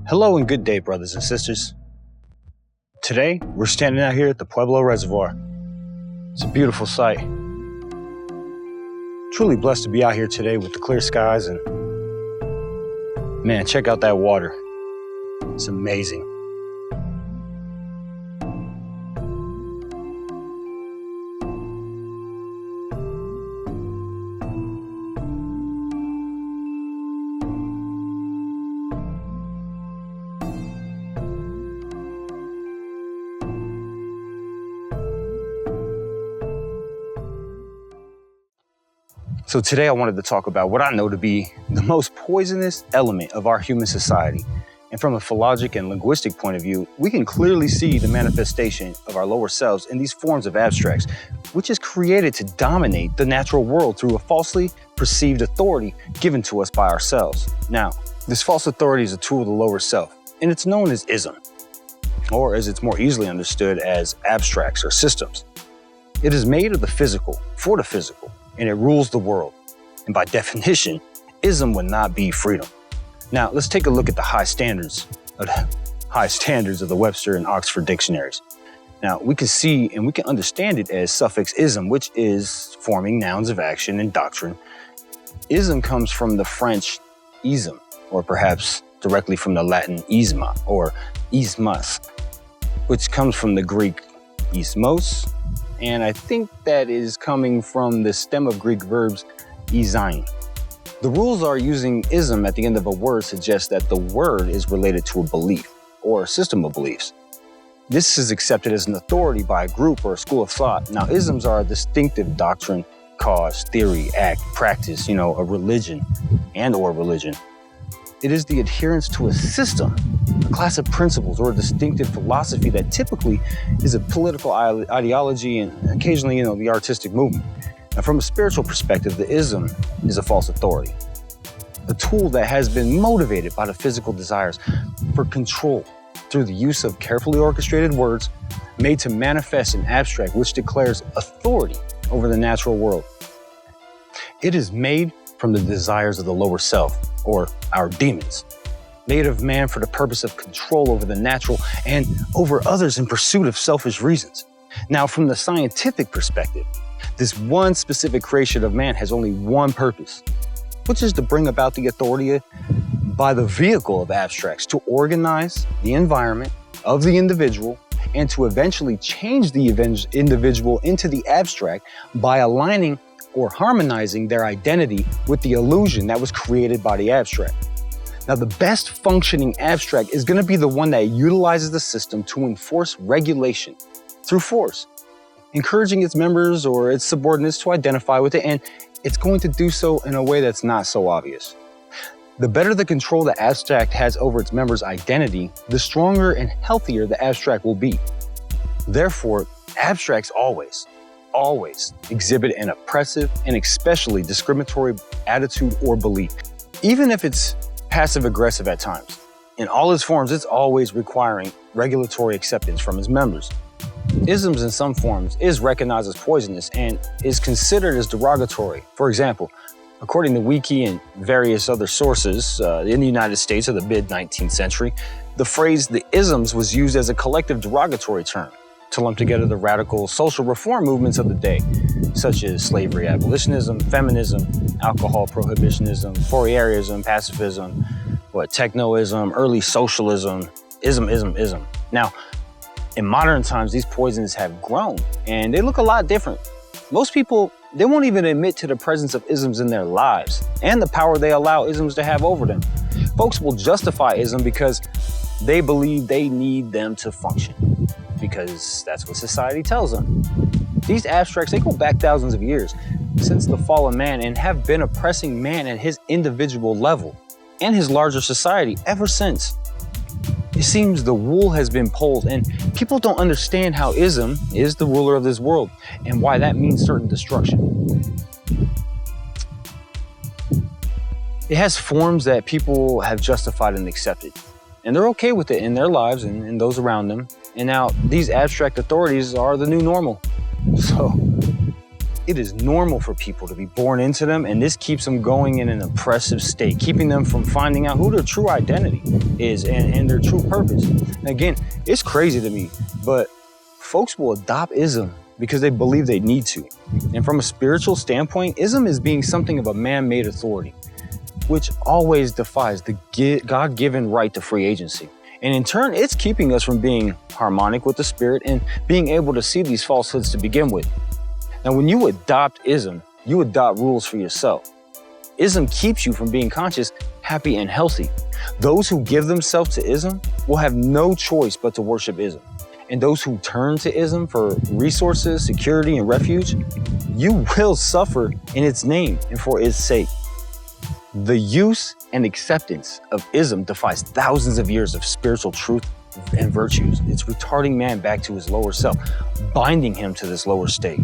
Hello and good day, brothers and sisters. Today, we're standing out here at the Pueblo Reservoir. It's a beautiful sight. Truly blessed to be out here today with the clear skies and man, check out that water. It's amazing. So today I wanted to talk about what I know to be the most poisonous element of our human society. And from a philologic and linguistic point of view, we can clearly see the manifestation of our lower selves in these forms of abstracts, which is created to dominate the natural world through a falsely perceived authority given to us by ourselves. Now, this false authority is a tool of the lower self, and it's known as ism, or as it's more easily understood as abstracts or systems. It is made of the physical for the physical, and it rules the world. And by definition, ism would not be freedom. Now, let's take a look at the high standards of the Webster and Oxford dictionaries. Now, we can see and we can understand it as suffix ism, which is forming nouns of action and doctrine. Ism comes from the French ism, or perhaps directly from the Latin isma, or ismas, which comes from the Greek ismos, and I think that is coming from the stem of Greek verbs izain. The rules are using ism at the end of a word suggests that the word is related to a belief or a system of beliefs. This is accepted as an authority by a group or a school of thought. Now, isms are a distinctive doctrine, cause, theory, act, practice, a religion or religion. It is the adherence to a system, a class of principles, or a distinctive philosophy that typically is a political ideology and occasionally, the artistic movement. Now, from a spiritual perspective, the ism is a false authority, a tool that has been motivated by the physical desires for control through the use of carefully orchestrated words made to manifest an abstract which declares authority over the natural world. It is made from the desires of the lower self, or our demons, made of man for the purpose of control over the natural and over others in pursuit of selfish reasons. Now, from the scientific perspective, this one specific creation of man has only one purpose, which is to bring about the authority by the vehicle of abstracts to organize the environment of the individual and to eventually change the individual into the abstract by aligning or harmonizing their identity with the illusion that was created by the abstract. Now, the best functioning abstract is going to be the one that utilizes the system to enforce regulation through force, encouraging its members or its subordinates to identify with it, and it's going to do so in a way that's not so obvious. The better the control the abstract has over its members' identity, the stronger and healthier the abstract will be. Therefore, abstracts always exhibit an oppressive and especially discriminatory attitude or belief, even if it's passive-aggressive at times. In all its forms, it's always requiring regulatory acceptance from its members. Isms in some forms is recognized as poisonous and is considered as derogatory. For example, according to Wiki and various other sources, in the United States of the mid-19th century, the phrase the isms was used as a collective derogatory term to lump together the radical social reform movements of the day, such as slavery abolitionism, feminism, alcohol prohibitionism, Fourierism, pacifism, technoism, early socialism, ism. Now, in modern times, these poisons have grown and they look a lot different. Most people, they won't even admit to the presence of isms in their lives and the power they allow isms to have over them. Folks will justify ism because they believe they need them to function, because that's what society tells them. These abstracts, they go back thousands of years since the fall of man and have been oppressing man at his individual level and his larger society ever since. It seems the wool has been pulled and people don't understand how ism is the ruler of this world and why that means certain destruction. It has forms that people have justified and accepted, and they're okay with it in their lives and those around them. And now these abstract authorities are the new normal. So It is normal for people to be born into them, and this keeps them going in an oppressive state, keeping them from finding out who their true identity is and their true purpose. And again, it's crazy to me, but folks will adopt ism because they believe they need to. And from a spiritual standpoint, ism is being something of a man-made authority, which always defies the God-given right to free agency. And in turn, it's keeping us from being harmonic with the spirit and being able to see these falsehoods to begin with. Now, when you adopt ism, you adopt rules for yourself. Ism keeps you from being conscious, happy, and healthy. Those who give themselves to ism will have no choice but to worship ism. And those who turn to ism for resources, security, and refuge, you will suffer in its name and for its sake. The use and acceptance of ism defies thousands of years of spiritual truth and virtues. It's retarding man back to his lower self, binding him to this lower state.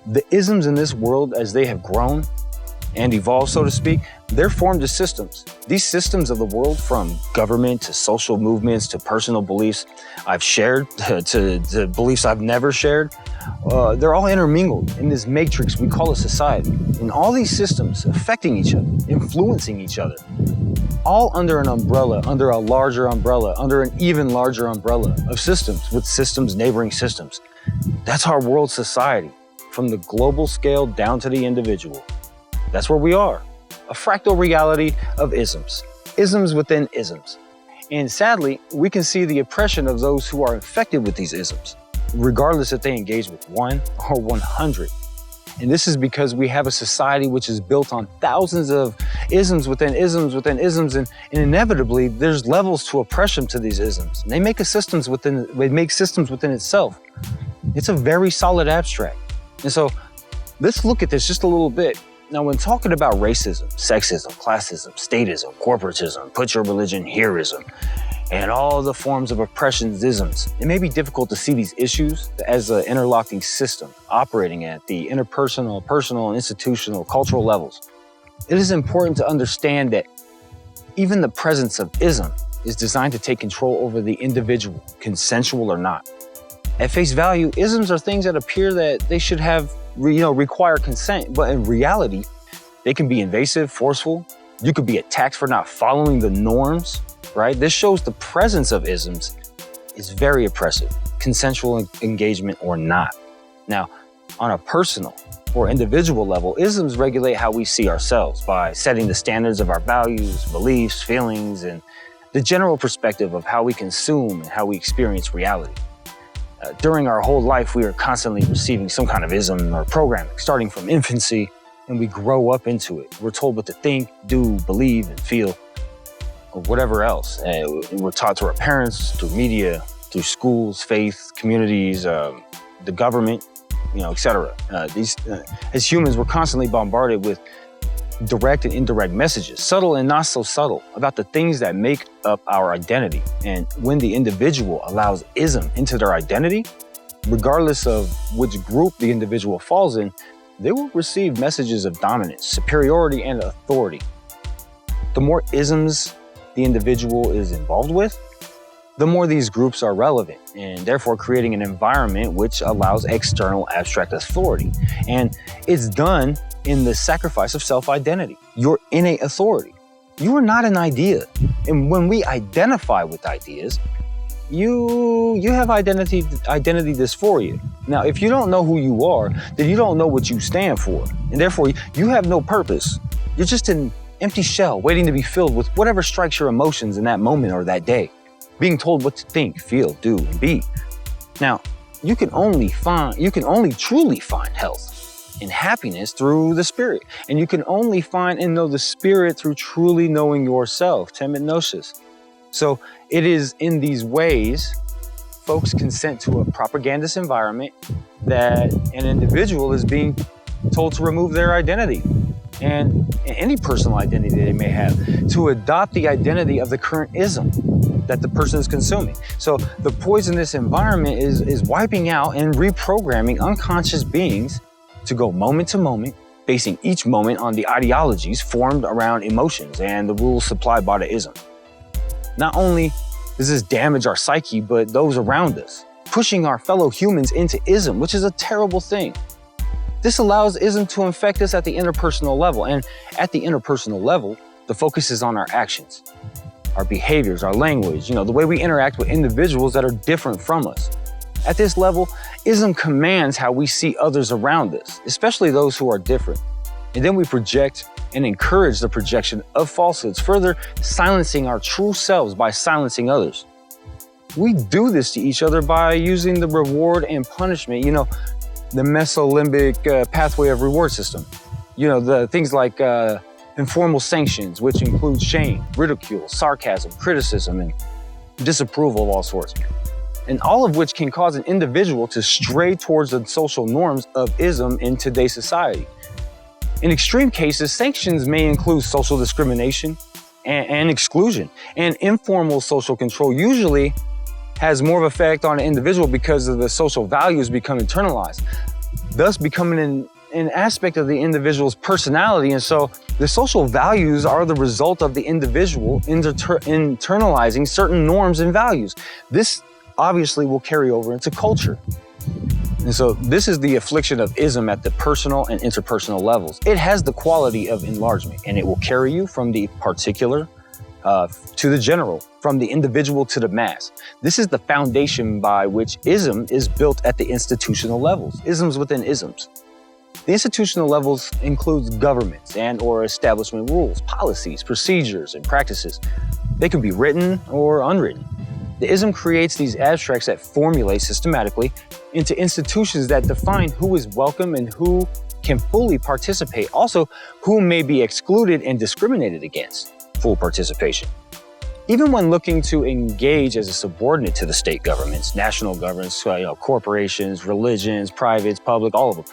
The isms in this world, as they have grown and evolved, so to speak, they're formed as systems. These systems of the world, from government to social movements to personal beliefs I've shared to beliefs I've never shared, they're all intermingled in this matrix we call a society. And all these systems affecting each other, influencing each other, all under an umbrella, under a larger umbrella, under an even larger umbrella of systems with systems neighboring systems. That's our world society, from the global scale down to the individual. That's where we are, a fractal reality of isms, isms within isms. And sadly, we can see the oppression of those who are infected with these isms, regardless if they engage with 1 or 100. And this is because we have a society which is built on thousands of isms within isms within isms, and inevitably there's levels to oppression to these isms. And they make systems within itself. It's a very solid abstract. And so let's look at this just a little bit. Now, when talking about racism, sexism, classism, statism, corporatism, put your religion hereism, and all the forms of oppressionisms, it may be difficult to see these issues as an interlocking system operating at the interpersonal, personal, and institutional, cultural levels. It is important to understand that even the presence of ism is designed to take control over the individual, consensual or not. At face value, isms are things that appear that they should have, require consent, but in reality, they can be invasive, forceful. You could be attacked for not following the norms, right? This shows the presence of isms is very oppressive, consensual engagement or not. Now, on a personal or individual level, isms regulate how we see ourselves by setting the standards of our values, beliefs, feelings, and the general perspective of how we consume and how we experience reality. During our whole life, we are constantly receiving some kind of ism or programming, starting from infancy, and we grow up into it. We're told what to think, do, believe, and feel, or whatever else. And we're taught to our parents, through media, through schools, faith, communities, the government, etc. As humans, we're constantly bombarded with direct and indirect messages, subtle and not so subtle, about the things that make up our identity. And when the individual allows ism into their identity, regardless of which group the individual falls in, they will receive messages of dominance, superiority, and authority. The more isms the individual is involved with, the more these groups are relevant, and therefore creating an environment which allows external abstract authority. And it's done in the sacrifice of self-identity, your innate authority. You are not an idea. And when we identify with ideas, you have identity dysphoria. Now, if you don't know who you are, then you don't know what you stand for. And therefore, you have no purpose. You're just an empty shell waiting to be filled with whatever strikes your emotions in that moment or that day, being told what to think, feel, do, and be. Now, you can only truly find health and happiness through the spirit. And you can only find and know the spirit through truly knowing yourself, temenosis. So it is in these ways, folks consent to a propagandist environment that an individual is being told to remove their identity and any personal identity they may have, to adopt the identity of the current ism that the person is consuming. So the poisonous environment is wiping out and reprogramming unconscious beings to go moment to moment, basing each moment on the ideologies formed around emotions and the rules supplied by the ism. Not only does this damage our psyche, but those around us, pushing our fellow humans into ism, which is a terrible thing. This allows ism to infect us at the interpersonal level. And at the interpersonal level, the focus is on our actions, our behaviors, our language, the way we interact with individuals that are different from us. At this level, ism commands how we see others around us, especially those who are different. And then we project and encourage the projection of falsehoods, further silencing our true selves by silencing others. We do this to each other by using the reward and punishment, the mesolimbic pathway of reward system. The things like informal sanctions, which include shame, ridicule, sarcasm, criticism, and disapproval of all sorts. And all of which can cause an individual to stray towards the social norms of ism in today's society. In extreme cases, sanctions may include social discrimination and exclusion. And informal social control usually has more of an effect on an individual because of the social values become internalized, thus becoming an aspect of the individual's personality. And so the social values are the result of the individual internalizing certain norms and values. This obviously will carry over into culture. And so this is the affliction of ism at the personal and interpersonal levels. It has the quality of enlargement, and it will carry you from the particular to the general, from the individual to the mass. This is the foundation by which ism is built at the institutional levels, isms within isms. The institutional levels includes governments and or establishment rules, policies, procedures, and practices. They can be written or unwritten. The ism creates these abstracts that formulate systematically into institutions that define who is welcome and who can fully participate. Also, who may be excluded and discriminated against full participation. Even when looking to engage as a subordinate to the state governments, national governments, corporations, religions, privates, public, all of them,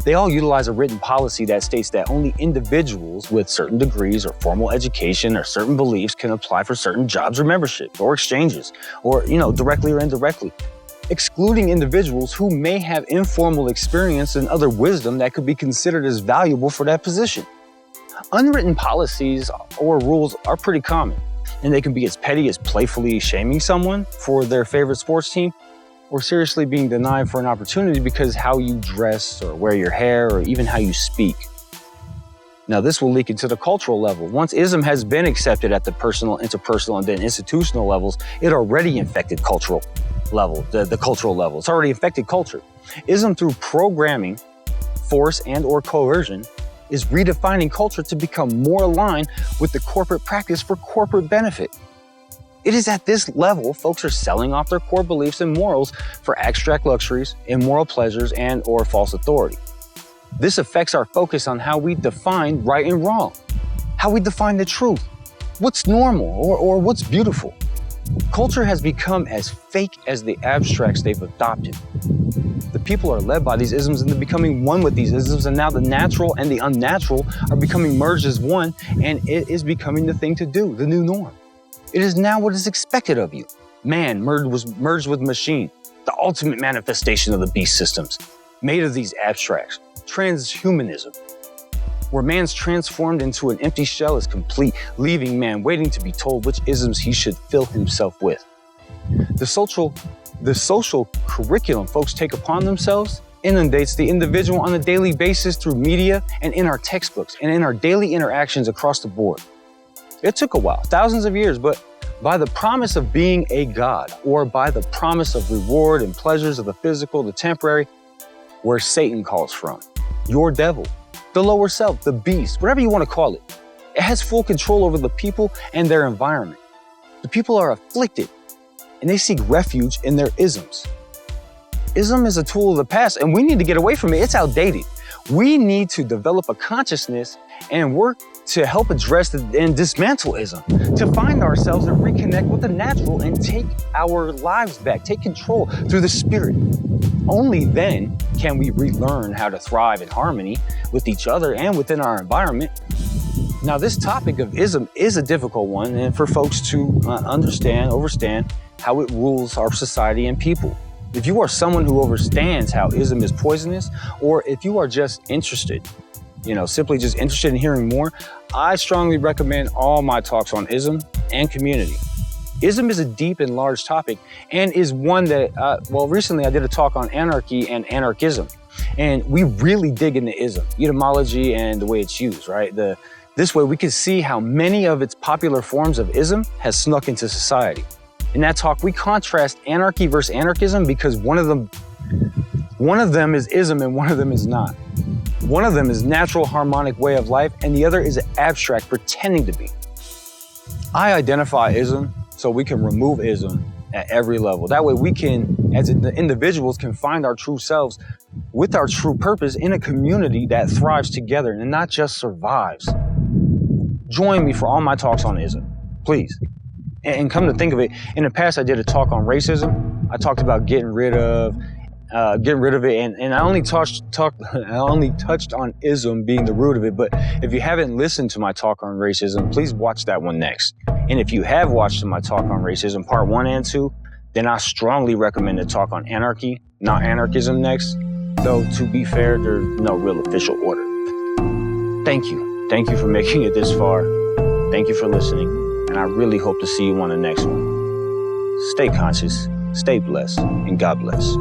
they all utilize a written policy that states that only individuals with certain degrees or formal education or certain beliefs can apply for certain jobs or memberships or exchanges or, directly or indirectly, excluding individuals who may have informal experience and other wisdom that could be considered as valuable for that position. Unwritten policies or rules are pretty common, and they can be as petty as playfully shaming someone for their favorite sports team, or seriously being denied for an opportunity because how you dress or wear your hair or even how you speak. Now, this will leak into the cultural level. Once ism has been accepted at the personal, interpersonal, and then institutional levels, it already infected cultural level, the cultural level. It's already affected culture. Ism through programming, force, and or coercion is redefining culture to become more aligned with the corporate practice for corporate benefit. It is at this level folks are selling off their core beliefs and morals for abstract luxuries, immoral pleasures, and or false authority. This affects our focus on how we define right and wrong, how we define the truth, what's normal or what's beautiful. Culture has become as fake as the abstracts they've adopted. The people are led by these isms and they're becoming one with these isms, and now the natural and the unnatural are becoming merged as one, and it is becoming the thing to do, the new norm. It is now what is expected of you. Man merged with machine, the ultimate manifestation of the beast systems, made of these abstracts. Transhumanism, where man's transformed into an empty shell is complete, leaving man waiting to be told which isms he should fill himself with. The social curriculum folks take upon themselves inundates the individual on a daily basis through media and in our textbooks and in our daily interactions across the board. It took a while, thousands of years, but by the promise of being a god, or by the promise of reward and pleasures of the physical, the temporary, where Satan calls from, your devil, the lower self, the beast, whatever you want to call it. It has full control over the people and their environment. The people are afflicted, and they seek refuge in their isms. Ism is a tool of the past, and we need to get away from it. It's outdated. We need to develop a consciousness and work to help address and dismantle ism, to find ourselves and reconnect with the natural and take our lives back, take control through the spirit. Only then can we relearn how to thrive in harmony with each other and within our environment. Now, this topic of ism is a difficult one, and for folks to understand how it rules our society and people. If you are someone who understands how ism is poisonous, or if you are just interested, simply just interested in hearing more, I strongly recommend all my talks on ism and community. Ism is a deep and large topic and is one that, recently I did a talk on anarchy and anarchism. And we really dig into ism, etymology, and the way it's used, right? This way we can see how many of its popular forms of ism has snuck into society. In that talk, we contrast anarchy versus anarchism because one of them is ism and one of them is not. One of them is natural harmonic way of life and the other is abstract pretending to be. I identify ism so we can remove ism at every level. That way we can, as individuals, can find our true selves with our true purpose in a community that thrives together and not just survives. Join me for all my talks on ism, please. And come to think of it, in the past I did a talk on racism. I talked about getting rid of it, and I only touched on ism being the root of it. But if you haven't listened to my talk on racism, please watch that one next. And if you have watched my talk on racism, part 1 and 2, then I strongly recommend the talk on anarchy, not anarchism next. Though to be fair, there's no real official order. Thank you for making it this far. Thank you for listening, and I really hope to see you on the next one. Stay conscious, stay blessed, and God bless.